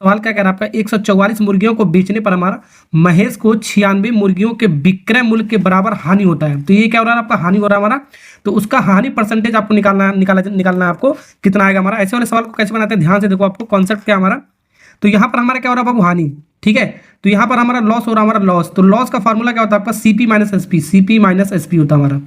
सवाल क्या कह रहा है आपका, 144 मुर्गियों को बेचने पर हमारा महेश को 96 मुर्गियों के विक्रय मूल्य के बराबर हानि होता है। तो ये क्या हो रहा है आपका, हानि हो रहा है हमारा। तो उसका हानि परसेंटेज आपको निकालना है आपको, कितना आएगा हमारा। ऐसे वाले सवाल को कैसे बनाते हैं, ध्यान से देखो, आपको कॉन्सेप्ट क्या हमारा। तो यहाँ पर हमारा क्या हो रहा है बाबू, हानि, ठीक है। तो यहाँ पर हमारा लॉस हो रहा है, हमारा लॉस। तो लॉस का फॉर्मूला क्या होता है आपका, CP minus SP, CP minus SP होता है हमारा।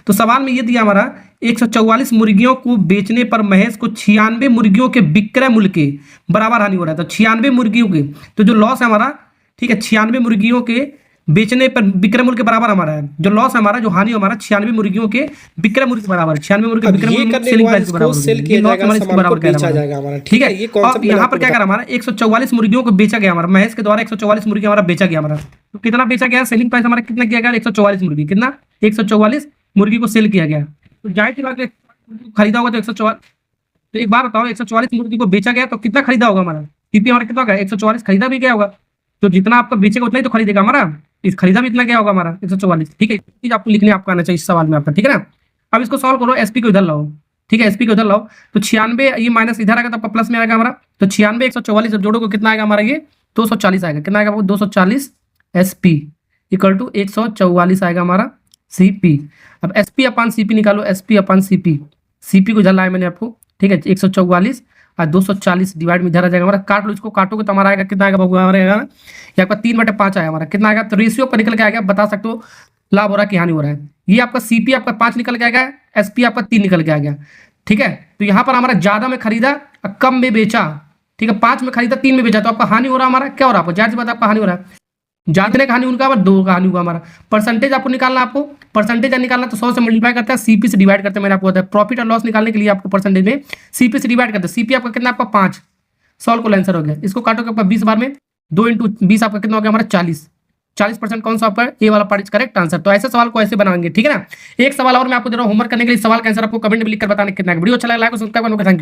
तो सवाल में ये दिया हमारा 144 मुर्गियों को बेचने पर महेश को 96 मुर्गियों के विक्रय मूल्य के बराबर हानि हो रहा है। तो 96 मुर्गियों के, तो जो लॉस है हमारा, ठीक है, 96 मुर्गियों के बेचने पर विक्रय मूल्य के बराबर हमारा है। जो लॉस है हमारा, जो हानि हमारा 96 मुर्गियों के विक्रय मूल्य के बराबर, 96 मुर्गी विक्रय मूल्य सेलिंग प्राइस के बराबर, सेल किया जाएगा, सामान को बेचा जाएगा हमारा, ठीक है। अब यहाँ पर क्या कर हमारा 144 मुर्गियों को बेचा गया हमारा, महेश के द्वारा 144 मुर्गी हमारा बेचा गया हमारा। तो कितना बेचा गया, सेलिंग प्राइस हमारा कितना किया गया, 144 मुर्गी, कितना 144 मुर्गी को सेल किया गया। तो जाहिर सी बात है खरीदा होगा तो 144। तो एक बार बताओ, 144 मुर्गी को बेचा गया तो कितना खरीदा होगा हमारा, कितनी हमारा कितना होगा, 144 खरीदा भी क्या होगा। तो जितना आपका बेचेगा उतना ही तो खरीदेगा हमारा, इस खरीदा भी इतना क्या होगा हमारा 144, ठीक है। चीज आपको लिखने आपको आना चाहिए इस सवाल में आपका, ठीक है ना। अब इसको सॉल्व करो, एसपी को इधर लाओ, ठीक है, एसपी को इधर लाओ। तो 96 ये माइनस इधर आएगा तो आपका प्लस में आएगा हमारा। तो 96 144 जब जोड़ोगे कितना आएगा हमारा, ये 240 आएगा। कितना आएगा 240 एसपी इक्वल टू 144 आएगा हमारा सीपी। अब एसपी अपन सीपी निकालो, एसपी अपन सीपी, सीपी को इधर लाया मैंने आपको, ठीक है। 144 और 240 डिवाइड में इधर आ जाएगा हमारा, काट लो इसको, काटोगे तो हमारा आएगा कितना आएगा बाबू, हमारा आएगा ये आपका 3/5 आया हमारा, कितना आएगा। तो रेशियो पर निकल के आएगा, बता सकते हो लाभ हो रहा है कि हानि हो रहा है। ये आपका सीपी आपका 5 निकल के आ गया, एसपी आपका 3 निकल के आ गया, ठीक है। तो यहाँ पर हमारा ज्यादा में खरीदा और कम में बेचा, ठीक है, 5 में खरीदा 3 में बेचा, तो आपका हानि हो रहा है हमारा, क्या हो रहा है आपको, जाहिर सी बात आपका हानि हो रहा है। जातने का हानि उनका, 2 का हानि हुआ हमारा। परसेंटेज आपको निकालना, आपको परसेंटेज निकालना तो 100 से मल्टीप्लाई करते हैं, सीपी से डिवाइड करते हैं। मैंने आपको बताया प्रॉफिट और लॉस निकालने के लिए आपको परसेंटेज में सीपी से डिवाइड करते हैं। सीपी आपका कितना, आपका 5, सॉल्व को आंसर हो गया। इसको काटोगे आपका 20 बार में, 2 × 20 आपका कितना हो गया हमारा 40% कौन सा आपका ए वाला पार्ट करेक्ट आंसर। तो ऐसे सवाल को ऐसे बनाएंगे, ठीक है ना। एक सवाल और मैं आपको दे रहा हूं होमवर्क करने के लिए, सवाल का आंसर आपको कमेंट में लिखकर बताने कितना है। वीडियो अच्छा लगा लाइक और सब्सक्राइब करना, थैंक यू।